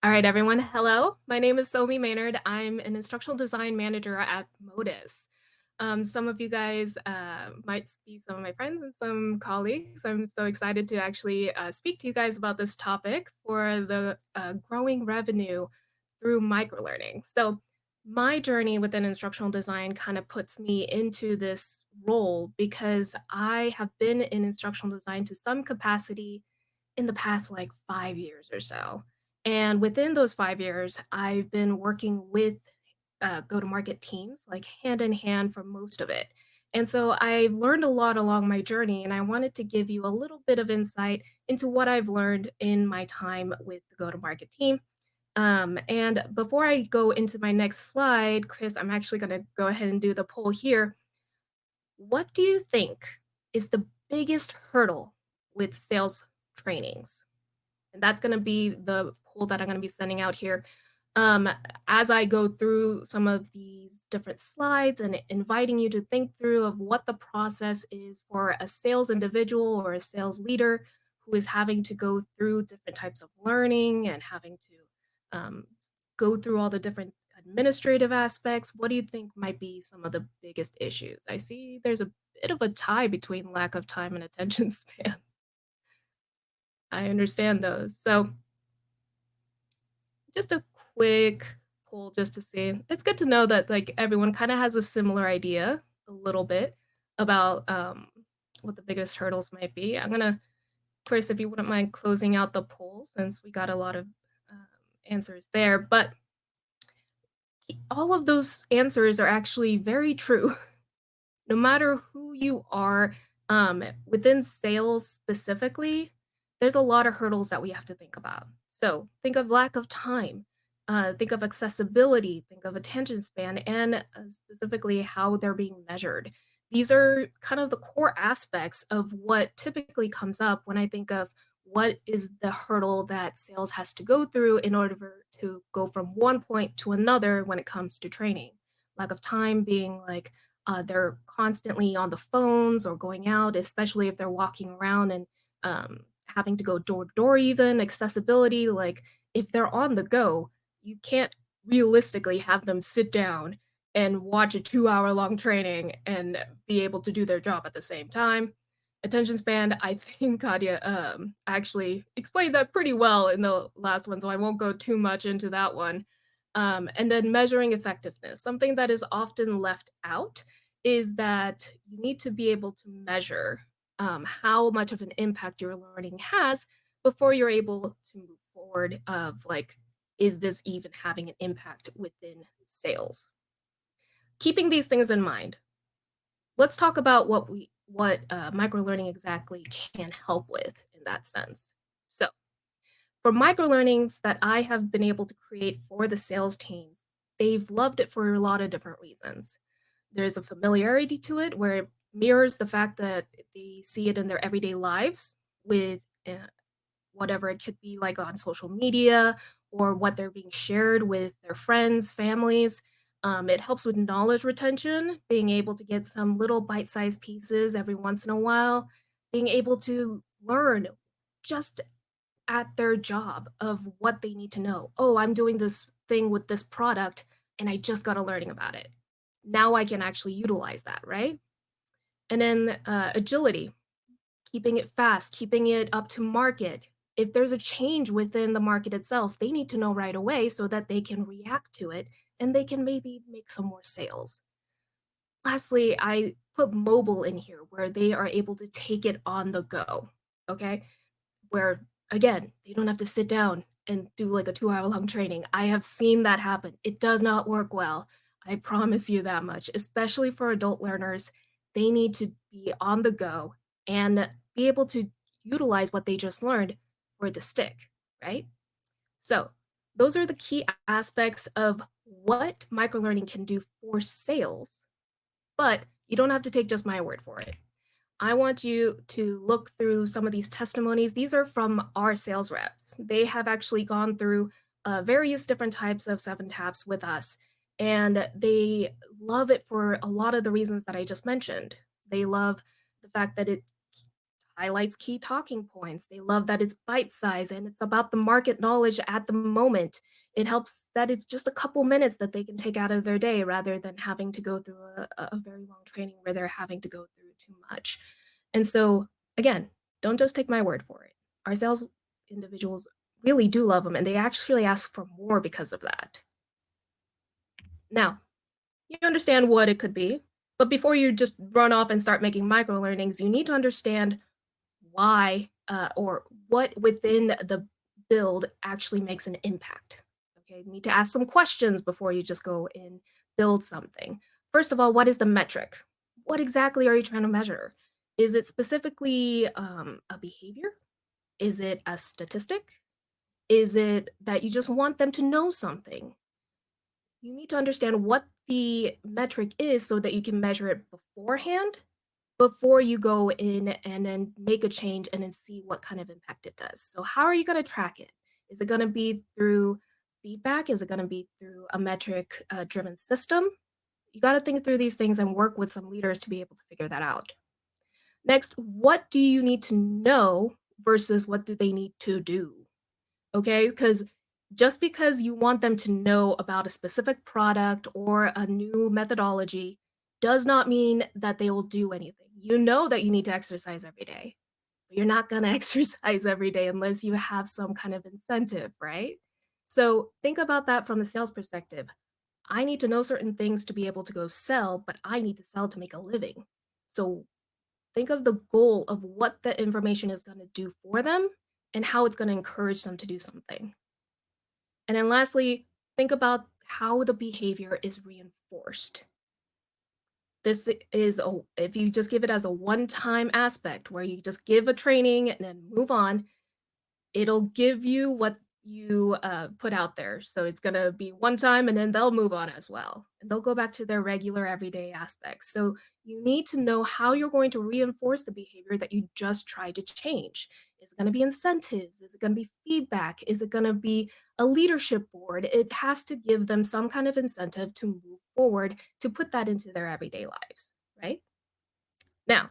All right, everyone. Hello. My name is Somi Maynard. I'm an instructional design manager at Motus. Some of you guys might be some of my friends and some colleagues. I'm so excited to actually speak to you guys about this topic for the growing revenue through microlearning. So, my journey within instructional design kind of puts me into this role because I have been in instructional design to some capacity in the past like 5 years or so. And within those 5 years, I've been working with go to market teams like hand in hand for most of it. And so I've learned a lot along my journey, and I wanted to give you a little bit of insight into what I've learned in my time with the go to market team. And before I go into my next slide, Chris, I'm actually going to go ahead and do the poll here. What do you think is the biggest hurdle with sales trainings? And that's gonna be the poll that I'm gonna be sending out here. Um, as I go through some of these different slides and inviting you to think through of what the process is for a sales individual or a sales leader who is having to go through different types of learning and having to um, go through all the different administrative aspects. What do you think might be some of the biggest issues? I see there's a bit of a tie between lack of time and attention span. I understand those. So just a quick poll just to see. It's good to know that, like, everyone kinda has a similar idea a little bit about, what the biggest hurdles might be. I'm gonna Chris, if you wouldn't mind closing out the poll since we got a lot of, um, answers there, but all of those answers are actually very true. No matter who you are, within sales specifically, there's a lot of hurdles that we have to think about. So think of lack of time, think of accessibility, think of attention span, and specifically how they're being measured. These are kind of the core aspects of what typically comes up when I think of what is the hurdle that sales has to go through in order to go from one point to another when it comes to training. Lack of time being like, they're constantly on the phones or going out, especially if they're walking around and having to go door to door, even accessibility. Like if they're on the go, you can't realistically have them sit down and watch a 2 hour long training and be able to do their job at the same time. Attention span, I think Kadia actually explained that pretty well in the last one, so I won't go too much into that one. And then measuring effectiveness, something that is often left out is that you need to be able to measure how much of an impact your learning has before you're able to move forward of like, is this even having an impact within sales? Keeping these things in mind, let's talk about what microlearning exactly can help with in that sense. So for microlearnings that I have been able to create for the sales teams, they've loved it for a lot of different reasons. There's a familiarity to it where it mirrors the fact that they see it in their everyday lives with whatever it could be like on social media or what they're being shared with their friends, families. It helps with knowledge retention, being able to get some little bite sized pieces every once in a while, being able to learn just at their job of what they need to know. Oh, I'm doing this thing with this product and I just got a learning about it. Now I can actually utilize that, right? And then agility, keeping it fast, keeping it up to market. If there's a change within the market itself, they need to know right away so that they can react to it and they can maybe make some more sales. Lastly, I put mobile in here where they are able to take it on the go. Okay. Where again, they don't have to sit down and do like a 2 hour long training. I have seen that happen. It does not work well. I promise you that much, especially for adult learners. They need to be on the go and be able to utilize what they just learned for it to stick, right? So, those are the key aspects of what microlearning can do for sales, but you don't have to take just my word for it. I want you to look through some of these testimonies. These are from our sales reps. They have actually gone through various different types of 7 taps with us, and they love it for a lot of the reasons that I just mentioned. They love the fact that it highlights key talking points. They love that it's bite size and it's about the market knowledge at the moment. It helps that it's just a couple minutes that they can take out of their day rather than having to go through a very long training where they're having to go through too much. And so, again, don't just take my word for it. Our sales individuals really do love them and they actually ask for more because of that. Now, you understand what it could be, but before you just run off and start making micro learnings, you need to understand why or what within the build actually makes an impact. Okay, you need to ask some questions before you just go and build something. First of all, what is the metric? What exactly are you trying to measure? Is it specifically a behavior? Is it a statistic? Is it that you just want them to know something? You need to understand what the metric is so that you can measure it beforehand before you go in and then make a change and then see what kind of impact it does. So how are you going to track it? Is it going to be through feedback? Is it going to be through a metric driven system? You got to think through these things and work with some leaders to be able to figure that out. Next, what do you need to know versus what do they need to do? Okay, because just because you want them to know about a specific product or a new methodology does not mean that they will do anything. You know that you need to exercise every day, but you're not going to exercise every day unless you have some kind of incentive, right? So think about that from a sales perspective. I need to know certain things to be able to go sell, but I need to sell to make a living. So think of the goal of what the information is going to do for them and how it's going to encourage them to do something. And then lastly, think about how the behavior is reinforced. This is a if you just give it as a one-time aspect where you just give a training and then move on, it'll give you what you, put out there. So it's gonna be one time, and then they'll move on as well, and they'll go back to their regular everyday aspects. So you need to know how you're going to reinforce the behavior that you just tried to change. Is it gonna be incentives? Is it gonna be feedback? Is it gonna be a leadership board? It has to give them some kind of incentive to move forward, to put that into their everyday lives, right? Now,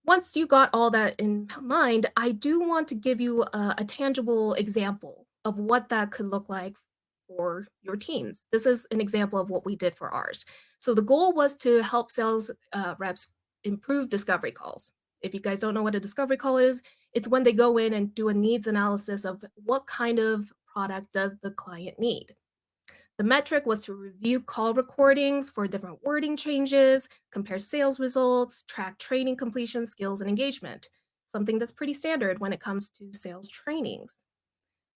once you got all that in mind, I do want to give you a tangible example of what that could look like for your teams. This is an example of what we did for ours. So the goal was to help sales reps improve discovery calls. If you guys don't know what a discovery call is, it's when they go in and do a needs analysis of what kind of product does the client need. The metric was to review call recordings for different wording changes, compare sales results, track training completion, skills, and engagement, something that's pretty standard when it comes to sales trainings.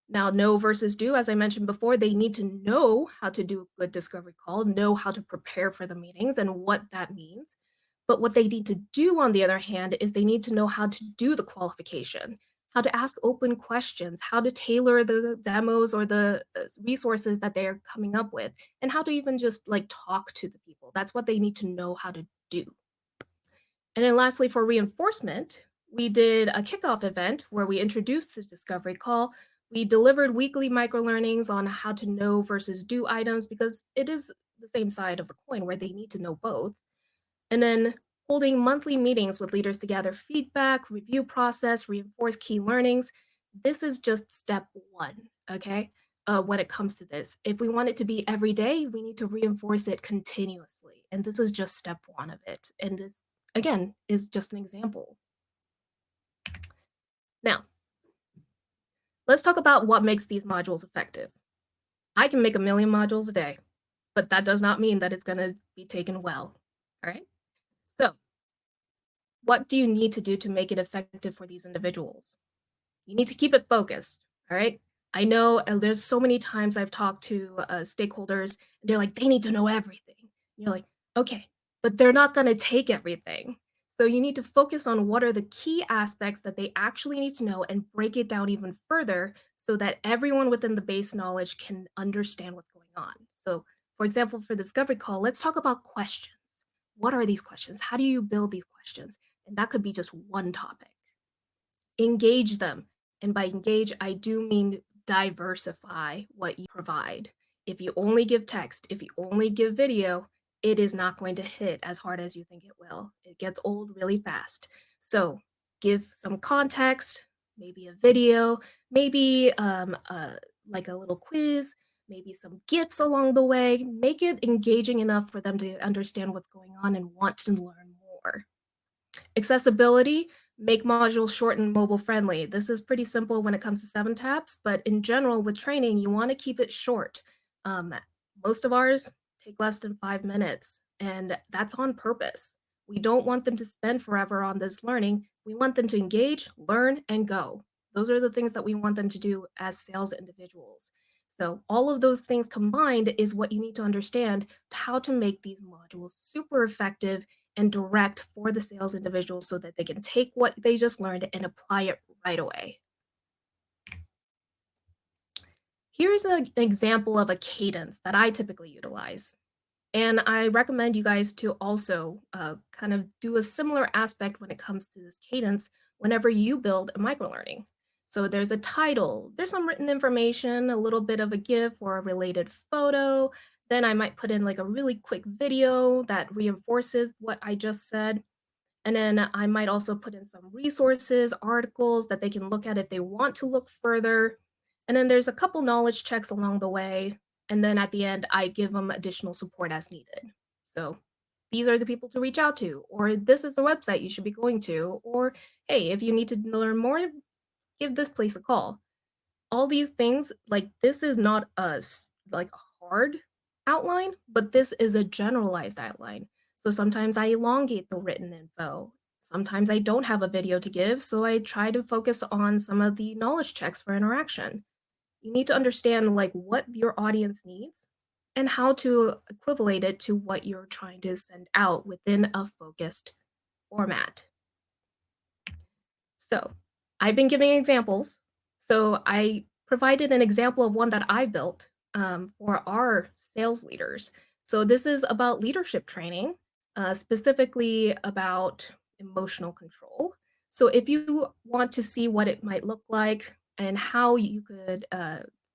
Now, know versus do, as I mentioned before, they need to know how to do a good discovery call, know how to prepare for the meetings and what that means. But what they need to do, on the other hand, is they need to know how to do the qualification, how to ask open questions, how to tailor the demos or the resources that they're coming up with, and how to even just like talk to the people. That's what they need to know how to do. And then lastly, for reinforcement, we did a kickoff event where we introduced the discovery call. We delivered weekly microlearnings on how to know versus do items because it is the same side of the coin where they need to know both. And then holding monthly meetings with leaders to gather feedback, review process, reinforce key learnings. This is just step one, okay? When it comes to this. If we want it to be every day, we need to reinforce it continuously. And this is just step one of it. And this, again, is just an example. Now, let's talk about what makes these modules effective. I can make a million modules a day, but that does not mean that it's going to be taken well. All right. So, what do you need to do to make it effective for these individuals? You need to keep it focused, all right? I know there's so many times I've talked to stakeholders, and they're like, they need to know everything. And you're like, okay, but they're not going to take everything. So you need to focus on what are the key aspects that they actually need to know and break it down even further so that everyone within the base knowledge can understand what's going on. So, for example, for the discovery call, let's talk about questions. What are these questions? How do you build these questions? And that could be just one topic. Engage them. And by engage, I do mean diversify what you provide. If you only give text, if you only give video, it is not going to hit as hard as you think it will. It gets old really fast. So give some context, maybe a video, maybe like a little quiz, maybe some gifts along the way. Make it engaging enough for them to understand what's going on and want to learn more. Accessibility, make modules short and mobile friendly. This is pretty simple when it comes to 7 taps, but in general, with training, you want to keep it short. Um, Most of ours take less than 5 minutes, and that's on purpose. We don't want them to spend forever on this learning. We want them to engage, learn, and go. Those are the things that we want them to do as sales individuals. So, all of those things combined is what you need to understand how to make these modules super effective and direct for the sales individuals so that they can take what they just learned and apply it right away. Here's an example of a cadence that I typically utilize. And I recommend you guys to also kind of do a similar aspect when it comes to this cadence whenever you build a microlearning. So there's a title, there's some written information, a little bit of a GIF or a related photo. Then I might put in like a really quick video that reinforces what I just said. And then I might also put in some resources, articles that they can look at if they want to look further. And then there's a couple knowledge checks along the way. And then at the end, I give them additional support as needed. So these are the people to reach out to, or this is the website you should be going to, or hey, if you need to learn more, give this place a call. All these things, like this is not like a hard outline, but this is a generalized outline. So sometimes I elongate the written info. Sometimes I don't have a video to give, so I try to focus on some of the knowledge checks for interaction. You need to understand like what your audience needs and how to equivalate it to what you're trying to send out within a focused format. So, I've been giving examples. So, I provided an example of one that I built for our sales leaders. So, this is about leadership training, specifically about emotional control. So, if you want to see what it might look like and how you could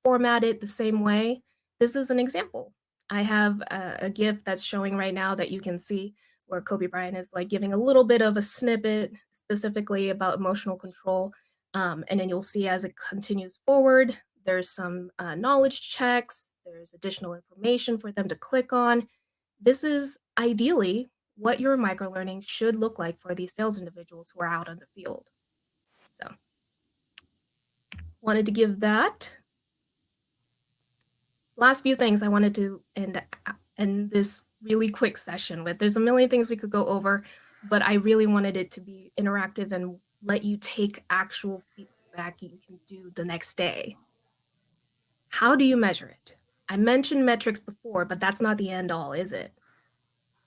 format it the same way, this is an example. I have a GIF that's showing right now that you can see where Kobe Bryant is like giving a little bit of a snippet specifically about emotional control. And then you'll see as it continues forward, there's some knowledge checks, there's additional information for them to click on. This is ideally what your microlearning should look like for these sales individuals who are out on the field. So, wanted to give that. Last few things I wanted to end this really quick session with. There's a million things we could go over, but I really wanted it to be interactive and let you take actual feedback you can do the next day. How do you measure it? I mentioned metrics before, but that's not the end all, is it?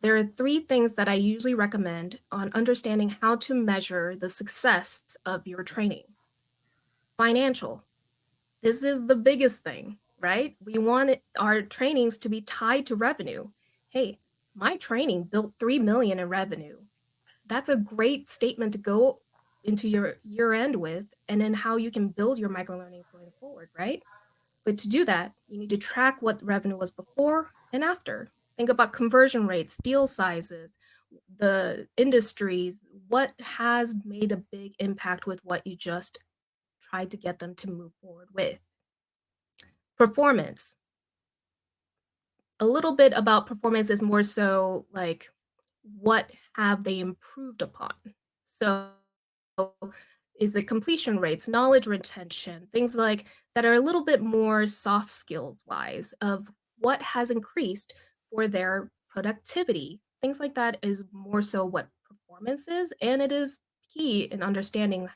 There are 3 things that I usually recommend on understanding how to measure the success of your training. Financial. This is the biggest thing, right? We want our trainings to be tied to revenue. Hey, my training built 3 million in revenue. That's a great statement to go into your year end with, and then how you can build your microlearning going forward, right? But to do that, you need to track what revenue was before and after. Think about conversion rates, deal sizes, the industries, what has made a big impact with what you just tried to get them to move forward with. Performance. A little bit about performance is more so like what have they improved upon? So is the completion rates, knowledge retention, things like that are a little bit more soft skills wise of what has increased for their productivity. Things like that is more so what performance is, and it is key in understanding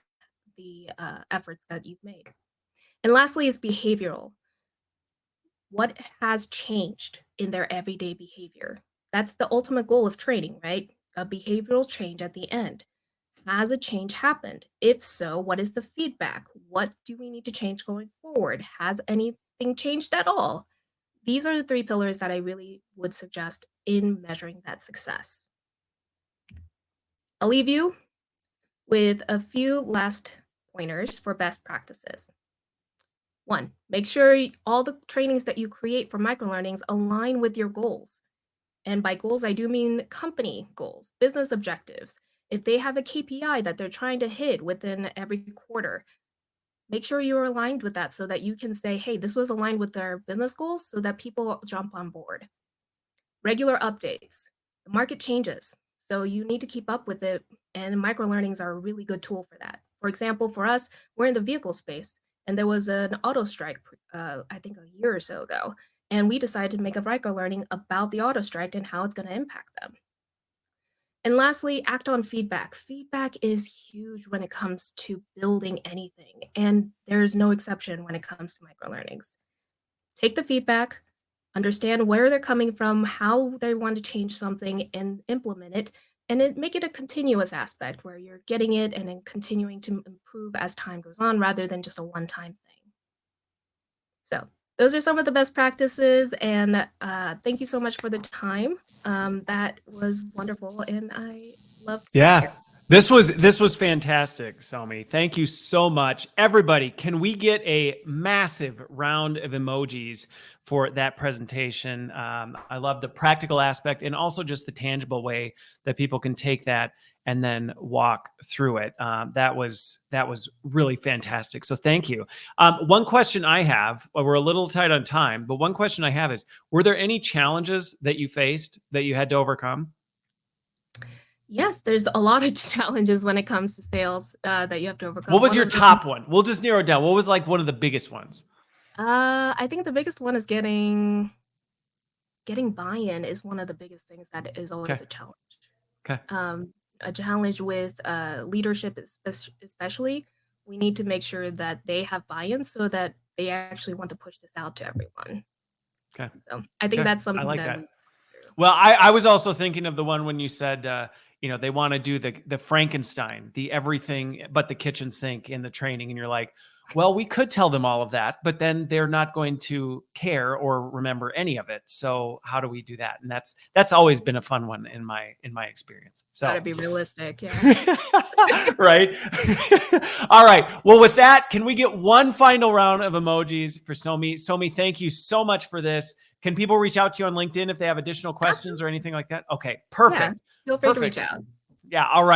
the efforts that you've made. And lastly is behavioral. What has changed in their everyday behavior? That's the ultimate goal of training, right? A behavioral change at the end. Has a change happened? If so, what is the feedback? What do we need to change going forward? Has anything changed at all? These are the 3 pillars that I really would suggest in measuring that success. I'll leave you with a few last pointers for best practices. 1, make sure all the trainings that you create for microlearnings align with your goals. And by goals, I do mean company goals, business objectives. If they have a KPI that they're trying to hit within every quarter, make sure you're aligned with that so that you can say, hey, this was aligned with their business goals so that people jump on board. Regular updates. The market changes, so you need to keep up with it, and microlearnings are a really good tool for that. For example, for us, we're in the vehicle space, and there was an auto strike, I think a year or so ago, and we decided to make a microlearning about the auto strike and how it's going to impact them. And lastly, act on feedback. Feedback is huge when it comes to building anything, and there's no exception when it comes to microlearnings. Take the feedback, understand where they're coming from, how they want to change something, and implement it, and then make it a continuous aspect where you're getting it and then continuing to improve as time goes on rather than just a one-time thing. So those are some of the best practices, and thank you so much for the time. That was wonderful, and I love being Yeah. here. This was fantastic, Somi. Thank you so much. Everybody, can we get a massive round of emojis for that presentation? I love the practical aspect and also just the tangible way that people can take that and then walk through it. That was really fantastic. So thank you. One question I have, well, we're a little tight on time, but one question I have is, were there any challenges that you faced that you had to overcome? Yes, there's a lot of challenges when it comes to sales that you have to What overcome. was One your of them, top one? We'll just narrow it down. What was like one of the biggest ones? I think the biggest one is getting buy-in is one of the biggest things that is Okay. always a challenge. Okay. A challenge with leadership, especially, we need to make sure that they have buy-in so that they actually want to push this out to everyone. Okay. So I think Okay. that's I something like that we that. go through. Well, I was also thinking of the one when you said, they want to do the Frankenstein, the everything but the kitchen sink in the training. And you're like, well, we could tell them all of that, but then they're not going to care or remember any of it. So how do we do that? And that's always been a fun one in my experience. Got to So be realistic, yeah. right. All right. Well, with that, can we get one final round of emojis for Somi? Somi, thank you so much for this. Can people reach out to you on LinkedIn if they have additional questions or Absolutely. anything like that? Okay, Yeah, perfect. feel free to reach Perfect. out. Yeah, all right.